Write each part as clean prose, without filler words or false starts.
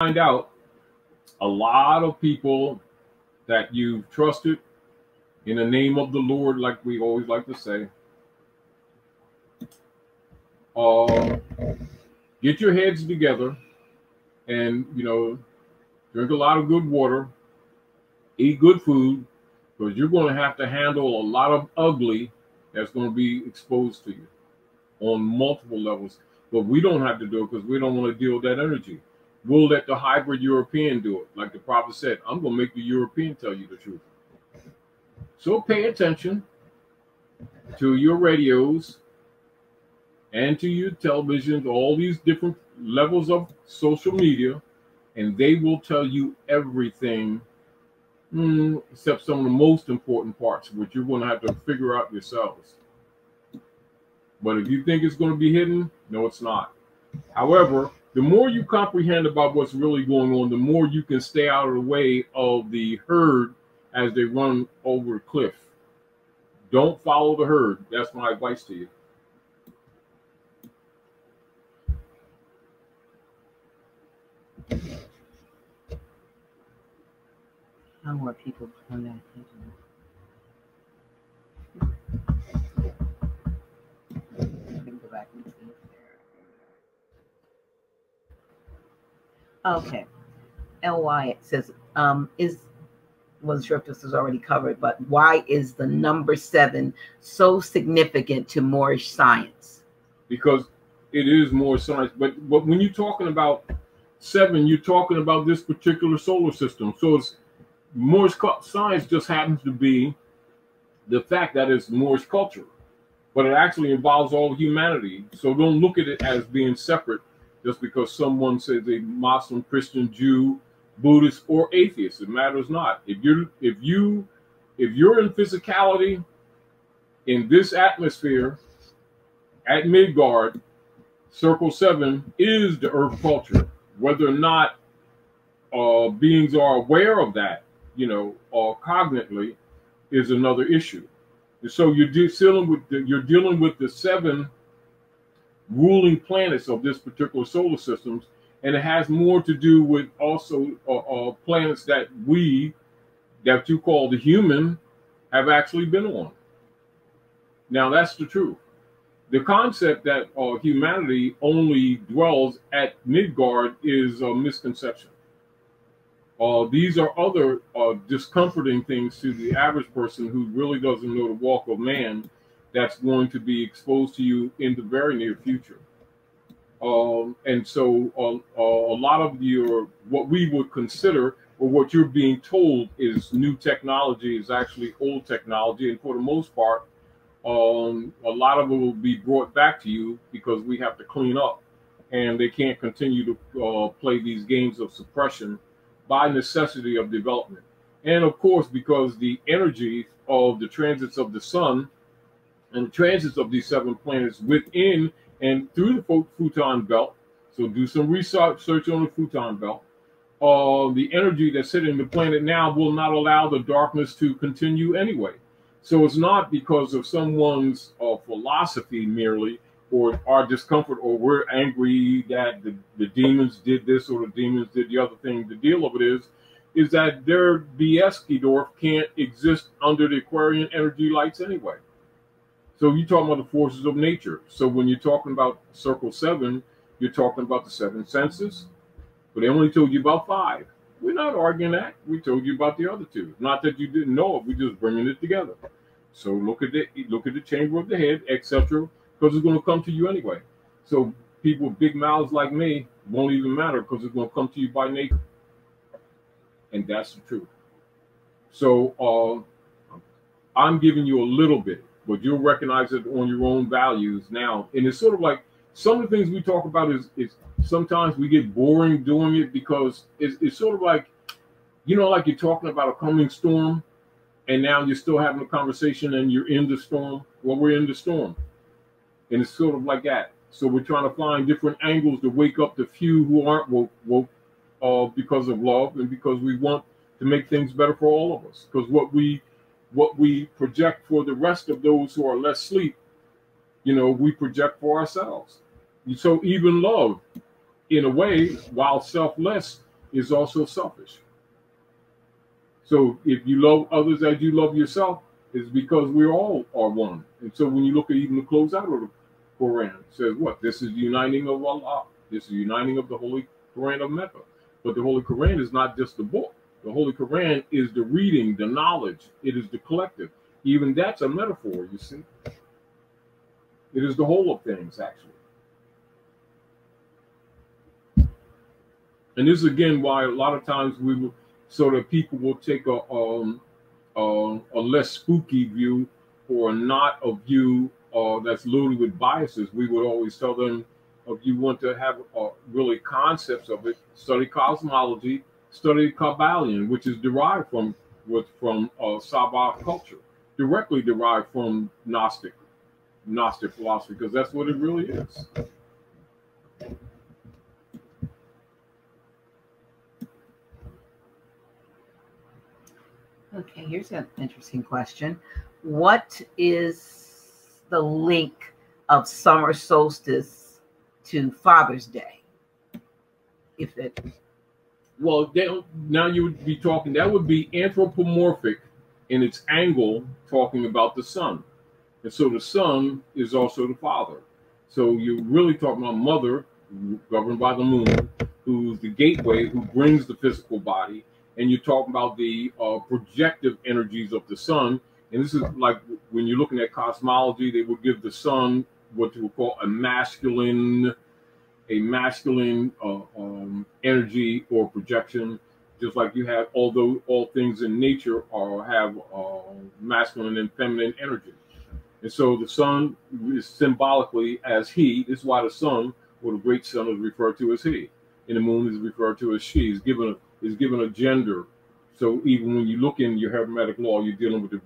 find out a lot of people that you've trusted in the name of the Lord, like we always like to say. Get your heads together and, drink a lot of good water, eat good food, because you're going to have to handle a lot of ugly that's going to be exposed to you on multiple levels. But we don't have to do it because we don't want to deal with that energy. We'll let the hybrid European do it. Like the prophet said, I'm going to make the European tell you the truth. So pay attention to your radios and to your televisions, all these different levels of social media, and they will tell you everything except some of the most important parts, which you're going to have to figure out yourselves. But if you think it's going to be hidden, no, it's not. However, the more you comprehend about what's really going on, the more you can stay out of the way of the herd as they run over a cliff. Don't follow the herd. That's my advice to you. How more people come back? Go back and see if okay. LY, it says, wasn't sure if this was already covered, but why is the number 7 so significant to Moorish science? Because it is Moorish science. But when you're talking about 7, you're talking about this particular solar system. So it's Moorish science just happens to be the fact that it's Moorish culture, but it actually involves all humanity. So don't look at it as being separate just because someone says a Muslim, Christian, Jew, Buddhist, or atheist. It matters not. If you're in physicality in this atmosphere at Midgard, Circle 7 is the Earth culture. Whether or not beings are aware of that, or cognitively, is another issue. And so you're dealing with the 7 ruling planets of this particular solar system, and it has more to do with also planets that you call the human have actually been on. Now that's the truth. The concept that humanity only dwells at Midgard is a misconception. These are other discomforting things to the average person who really doesn't know the walk of man that's going to be exposed to you in the very near future. And so a lot of what we would consider or what you're being told is new technology is actually old technology. And for the most part, a lot of it will be brought back to you because we have to clean up, and they can't continue to play these games of suppression by necessity of development. And of course, because the energy of the transits of the sun and the transits of these 7 planets within and through the Futon belt, so do some research on the Futon belt, the energy that's hitting the planet now will not allow the darkness to continue anyway. So it's not because of someone's philosophy merely, or our discomfort, or we're angry that the demons did this or the demons did the other thing. The deal of it is that their BS Gedorf can't exist under the Aquarian energy lights anyway. So you're talking about the forces of nature. So when you're talking about Circle 7, you're talking about the 7 senses, but they only told you about 5. We're not arguing that. We told you about the other 2. Not that you didn't know it. We're just bringing it together. So look at the chamber of the head, etc., because it's going to come to you anyway. So people with big mouths like me won't even matter because it's going to come to you by nature. And that's the truth. So I'm giving you a little bit, but you'll recognize it on your own values now. And it's sort of like some of the things we talk about is sometimes we get boring doing it because it's sort of like, like you're talking about a coming storm and now you're still having a conversation and you're in the storm. Well, we're in the storm. And it's sort of like that. So we're trying to find different angles to wake up the few who aren't woke because of love and because we want to make things better for all of us. Because what we project for the rest of those who are less asleep, we project for ourselves. So even love, in a way, while selfless, is also selfish. So if you love others as you love yourself, it's because we all are one. And so when you look at even the closeout of the Quran, it says what? This is the uniting of Allah. This is the uniting of the Holy Quran of Mecca. But the Holy Quran is not just the book. The Holy Quran is the reading, the knowledge. It is the collective. Even that's a metaphor, you see. It is the whole of things, actually. And this is again why a lot of times we will, so that people will take a less spooky view or not a view that's loaded with biases. We would always tell them, if you want to have really concepts of it, study cosmology, study Kabbalion, which is derived from Sabbath culture, directly derived from Gnostic philosophy, because that's what it really is. Okay, here's an interesting question. What is the link of summer solstice to Father's Day? If it... Well, now you would be talking, that would be anthropomorphic in its angle, talking about the sun. And so the sun is also the father. So you're really talking about mother, governed by the moon, who's the gateway, who brings the physical body. And you're talking about the projective energies of the sun. And this is like when you're looking at cosmology, they would give the sun what you would call a masculine energy or projection, just like you have, although all things in nature have masculine and feminine energy. And so the sun is symbolically as he. This is why the sun, or the great sun, is referred to as he, and the moon is referred to as she. Is given a gender. So even when you look in your Hermetic law, you're dealing with the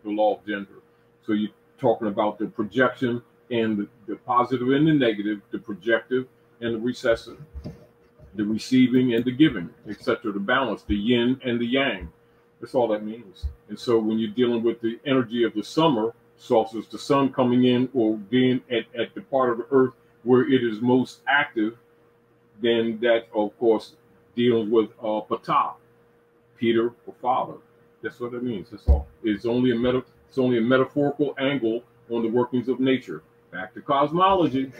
law of gender. So you're talking about the projection and the positive and the negative, the projective and the recessive, the receiving and the giving, etc. The balance, the yin and the yang. That's all that means. And so when you're dealing with the energy of the summer solstice, the sun coming in or being at the part of the earth where it is most active, then that, of course, deals with Ptah, Peter or father. That's what it means. That's all. It's only a metaphorical angle on the workings of nature. Back to cosmology.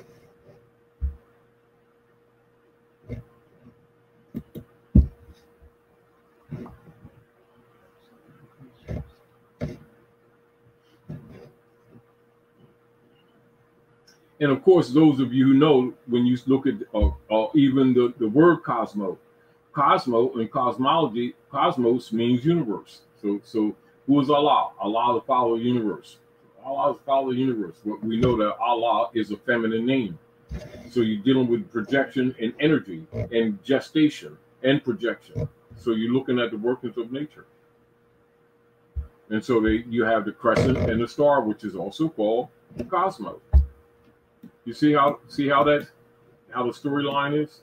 And of course, those of you who know, when you look at even the word cosmo in cosmology, cosmos means universe. So who is Allah? Allah, the follower of the universe. Allah is the follower of the universe. We know that Allah is a feminine name. So you're dealing with projection and energy and gestation and projection. So you're looking at the workings of nature. And so you have the crescent and the star, which is also called the cosmos. You see how the storyline is?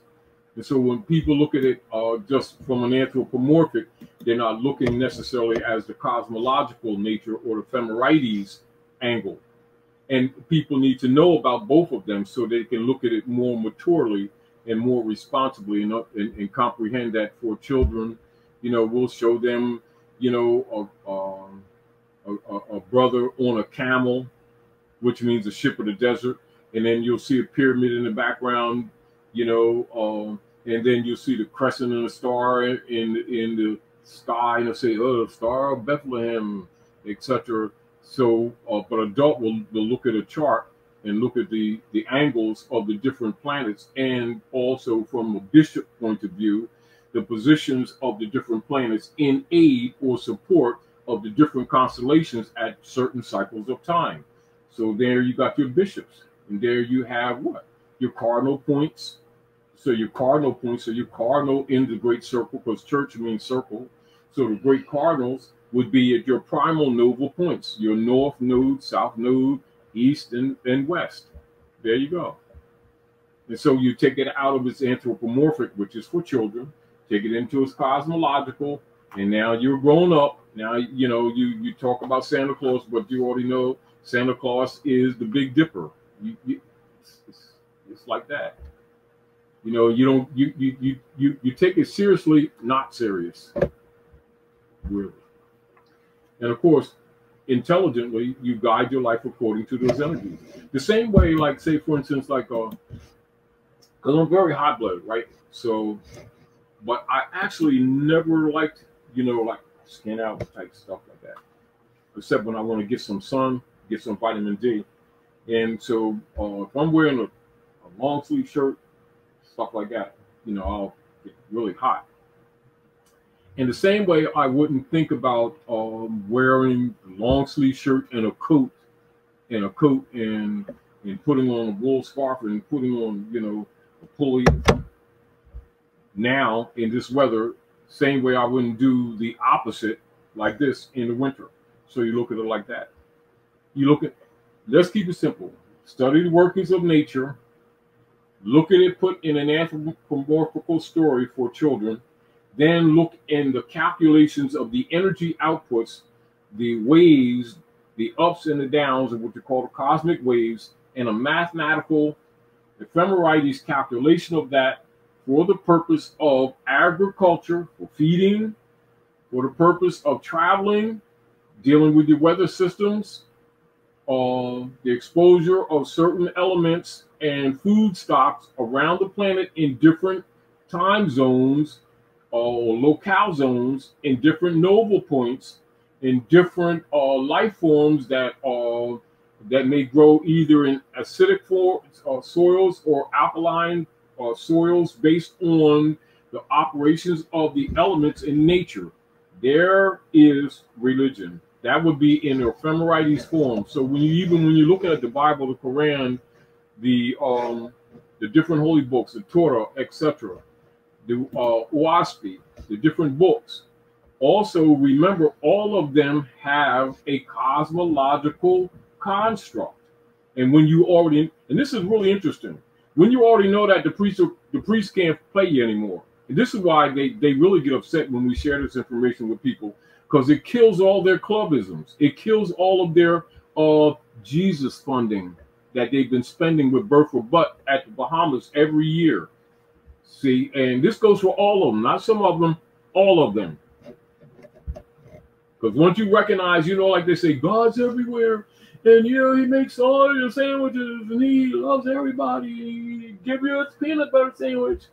And so when people look at it just from an anthropomorphic, they're not looking necessarily as the cosmological nature or the Femirides angle. And people need to know about both of them so they can look at it more maturely and more responsibly, and comprehend that for children, we'll show them, a brother on a camel, which means a ship of the desert. And then you'll see a pyramid in the background, and then you'll see the crescent and the star in the sky, and they'll say, "Oh, the Star of Bethlehem," etc. So, but adult will look at a chart and look at the angles of the different planets, and also from a bishop point of view, the positions of the different planets in aid or support of the different constellations at certain cycles of time. So there you got your bishops. And there you have what? Your cardinal points. So your cardinal in the great circle, because church means circle. So the great cardinals would be at your primal nodal points, your north node, south node, east and west. There you go. And so you take it out of its anthropomorphic, which is for children, take it into its cosmological, and now you're grown up. Now, you talk about Santa Claus, but you already know Santa Claus is the Big Dipper. It's like that. You know, you don't you take it seriously, not serious, really. And of course, intelligently, you guide your life according to those energies. The same way, like say for instance, like because I'm very hot blooded, right? So, but I actually never liked, you know, like skin out type stuff like that, except when I want to get some sun, get some vitamin D. And so if I'm wearing a long sleeve shirt, stuff like that, you know, I'll get really hot. In the same way, I wouldn't think about wearing a long sleeve shirt and a coat and putting on a wool scarf and putting on, you know, a pulley. Now in this weather, same way I wouldn't do the opposite like this in the winter. So you look at it like that. You look at, let's keep it simple. Study the workings of nature. Look at it put in an anthropomorphical story for children. Then look in the calculations of the energy outputs, the waves, the ups and the downs of what you call the cosmic waves, and a mathematical ephemerides calculation of that for the purpose of agriculture, for feeding, for the purpose of traveling, dealing with the weather systems, the exposure of certain elements and food stocks around the planet in different time zones or locale zones, in different nodal points, in different life forms that may grow either in acidic soils or alkaline soils based on the operations of the elements in nature. There is religion. That would be in ephemerides form. So when you're looking at the Bible, the Quran, the different holy books, the Torah, etc., the Uaspi, the different books. Also, remember, all of them have a cosmological construct. And when you already, and this is really interesting, when you already know that the priest can't play you anymore. And this is why they really get upset when we share this information with people, because it kills all their clubisms. It kills all of their Jesus funding that they've been spending with Birth for Butt at the Bahamas every year. See, and this goes for all of them, not some of them, all of them. Because once you recognize, you know, like they say, God's everywhere, and you know, he makes all your sandwiches, and he loves everybody. Give you a peanut butter sandwich,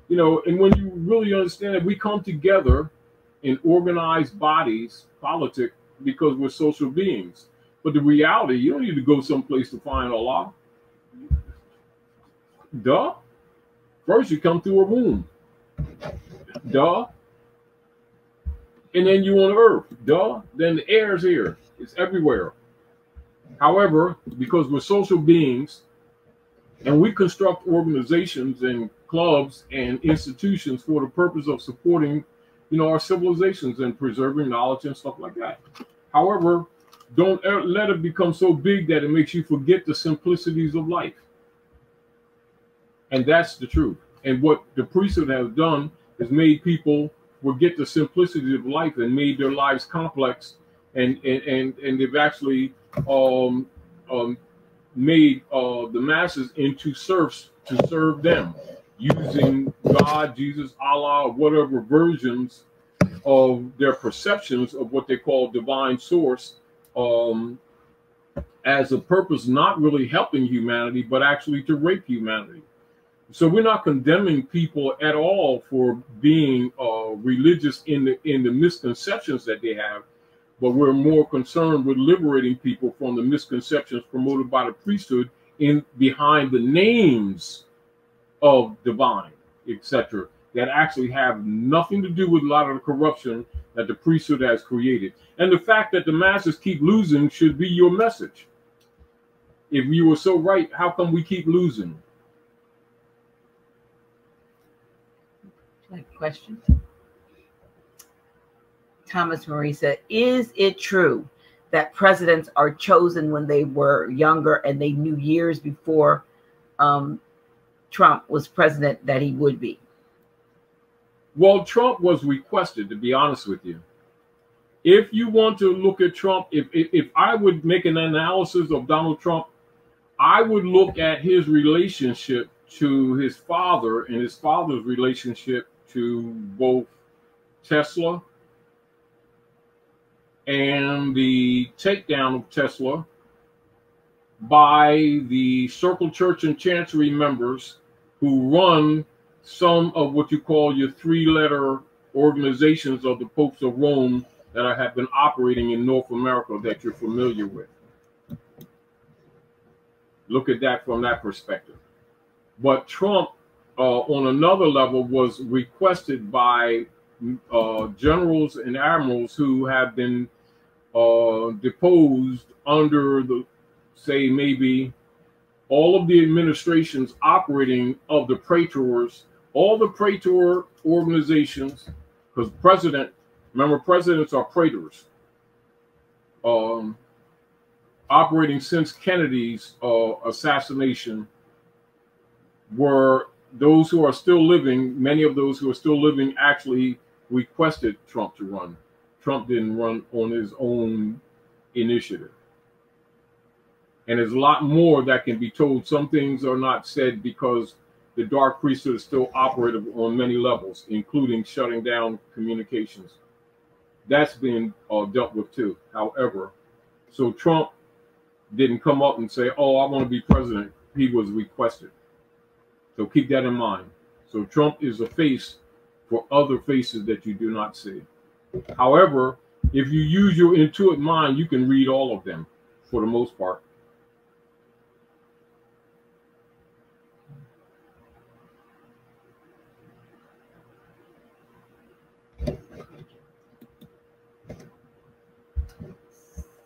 you know. And when you really understand that we come together in organized bodies, politics, because we're social beings. But the reality, you don't need to go someplace to find Allah. Duh. First, you come through a womb. Duh. And then you on earth. Duh. Then the air is here. It's everywhere. However, because we're social beings and we construct organizations and clubs and institutions for the purpose of supporting, you know, our civilizations and preserving knowledge and stuff like that. However, don't let it become so big that it makes you forget the simplicities of life. And that's the truth. And what the priesthood has done is made people forget the simplicity of life and made their lives complex. And they've actually made the masses into serfs to serve them, using God, Jesus, Allah, whatever versions of their perceptions of what they call divine source, as a purpose, not really helping humanity, but actually to rape humanity. So we're not condemning people at all for being religious in the misconceptions that they have, but we're more concerned with liberating people from the misconceptions promoted by the priesthood in behind the names of divine, etc., that actually have nothing to do with a lot of the corruption that the priesthood has created. And the fact that the masses keep losing should be your message. If you were so right, how come we keep losing? Question. Thomas Marie said, is it true that presidents are chosen when they were younger and they knew years before Trump was president that he would be? Well, Trump was requested, to be honest with you. If you want to look at Trump, if I would make an analysis of Donald Trump, I would look at his relationship to his father and his father's relationship to both Tesla and the takedown of Tesla by the Circle Church and Chancery members who run some of what you call your three-letter organizations of the Popes of Rome that have been operating in North America that you're familiar with. Look at that from that perspective. But Trump, on another level, was requested by generals and admirals who have been deposed under the, say, maybe all of the administrations operating of the praetors, all the praetor organizations, because president, remember, presidents are praetors, operating since Kennedy's assassination, were those who are still living. Many of those who are still living actually requested Trump to run. Trump didn't run on his own initiative. And there's a lot more that can be told. Some things are not said because the dark priesthood is still operative on many levels, including shutting down communications. That's being dealt with too. However, so Trump didn't come up and say, oh, I want to be president. He was requested. So keep that in mind. So Trump is a face for other faces that you do not see. However, if you use your intuitive mind, you can read all of them for the most part.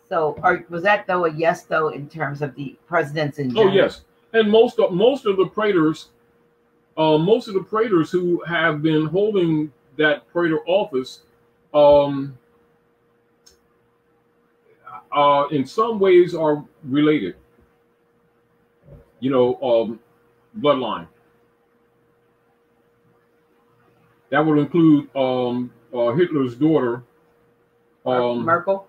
So, was that though a yes though in terms of the presidents in general? Oh yes, and most of the praetors, who have been holding that praetor office, in some ways are related. You know, bloodline. That would include Hitler's daughter, Merkel.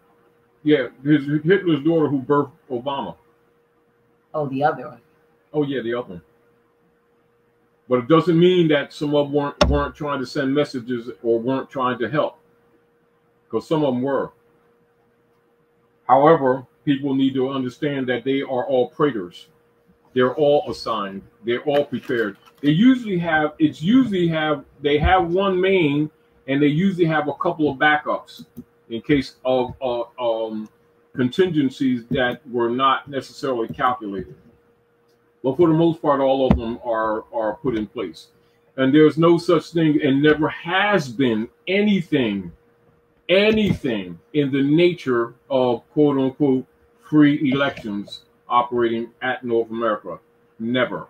Yeah, Hitler's daughter who birthed Obama. Oh, the other one. Oh yeah, the other one. But it doesn't mean that some of them weren't trying to send messages or weren't trying to help, because some of them were. However, people need to understand that they are all praetors. They're all assigned. They're all prepared. They have one main, and they usually have a couple of backups in case of contingencies that were not necessarily calculated. But for the most part, all of them are put in place. And there's no such thing, and never has been anything in the nature of quote unquote free elections operating at North America. Never.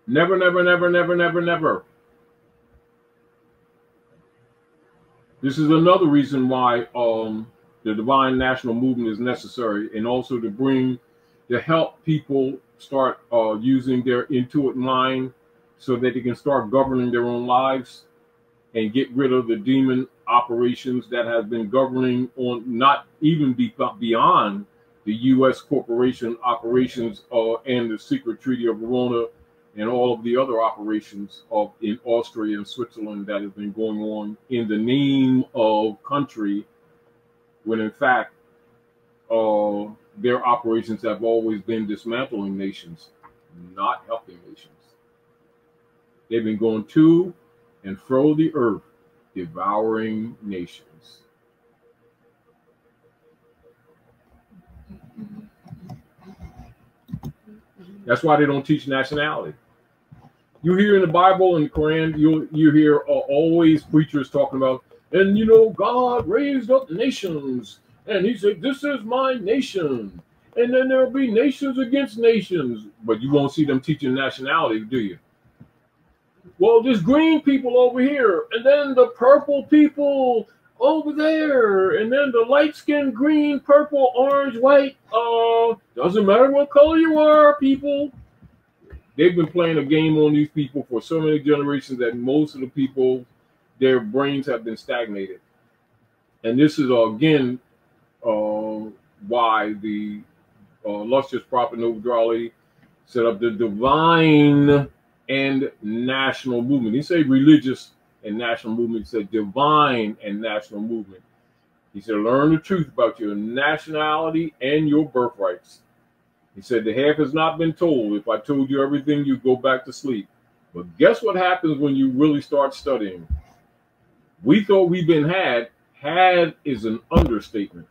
Never, never, never, never, never, never. This is another reason why the divine national movement is necessary, and also to help people start using their intuitive mind so that they can start governing their own lives and get rid of the demon operations that have been governing on not even beyond the U.S. corporation operations and the secret treaty of Verona and all of the other operations in Austria and Switzerland that have been going on in the name of country, when in fact their operations have always been dismantling nations, not helping nations. They've been going to and fro the earth, devouring nations. That's why they don't teach nationality. You hear in the Bible and the Quran, you hear always preachers talking about, and you know, God raised up nations, and he said, this is my nation. And then there'll be nations against nations. But you won't see them teaching nationality, do you? Well, there's green people over here, and then the purple people over there, and then the light-skinned green, purple, orange, white. Doesn't matter what color you are, people. They've been playing a game on these people for so many generations that most of the people, their brains have been stagnated. And this is, again, why the lustrous prophet Novadrali set up the divine and national movement. He said religious and national movement. He said divine and national movement. He said learn the truth about your nationality and your birthrights. He said the half has not been told. If I told you everything, you go back to sleep. But guess what happens when you really start studying? We thought we've been had. Had is an understatement.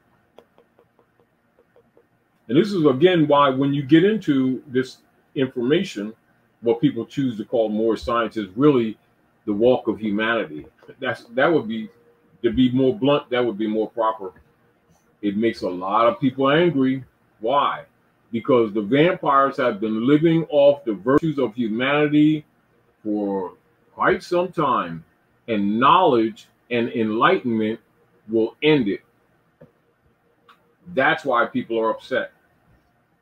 And this is, again, why when you get into this information, what people choose to call more science is really the walk of humanity. That would be, to be more blunt, that would be more proper. It makes a lot of people angry. Why? Because the vampires have been living off the virtues of humanity for quite some time, and knowledge and enlightenment will end it. That's why people are upset.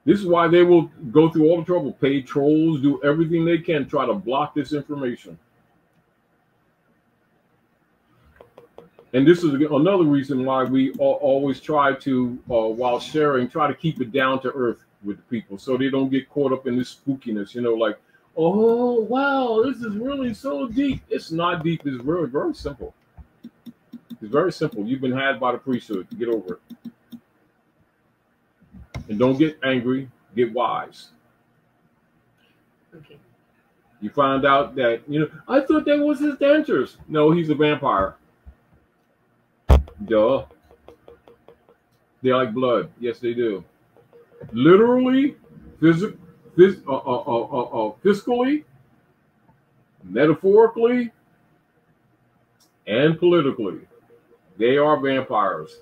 This is why they will go through all the trouble, pay trolls, do everything they can, try to block this information. And this is another reason why we always try to, while sharing, try to keep it down to earth with the people so they don't get caught up in this spookiness, you know, like, oh, wow, this is really so deep. It's not deep. It's really very simple. It's very simple. You've been had by the priesthood. Get over it. And don't get angry, get wise. Okay. You find out that, you know, I thought that was his dentures. No, he's a vampire. Duh. They like blood. Yes, they do. Literally, fiscally, metaphorically, and politically. They are vampires.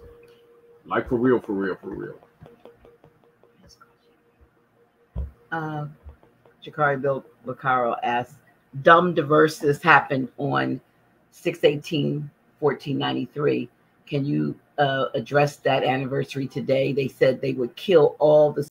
Like for real, for real, for real. Jakari Bill Bacaro asks, dumb diversity happened on 6/18/1493. Can you address that anniversary today? They said they would kill all the